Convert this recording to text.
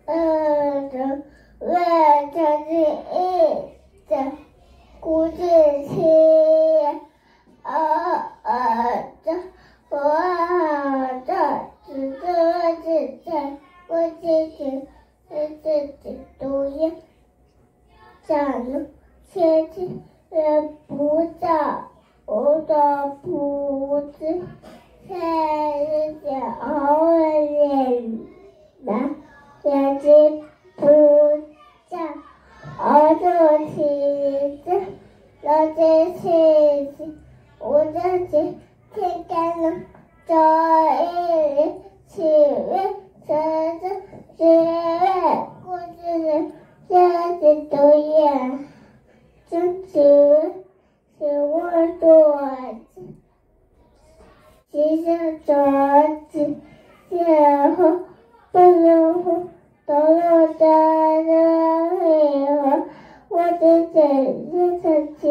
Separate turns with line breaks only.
的月亮是一的故事七的我的只在我自己读呀，讲了天气也不到我的不知，现在熬了脸了，眼睛不在熬着起子，老天气子，我自己天干了，这一年7月3日10月过去了，现在读呀，真是我桌子，骑上桌子，然后不能不抖动的配合，我的嘴是生气。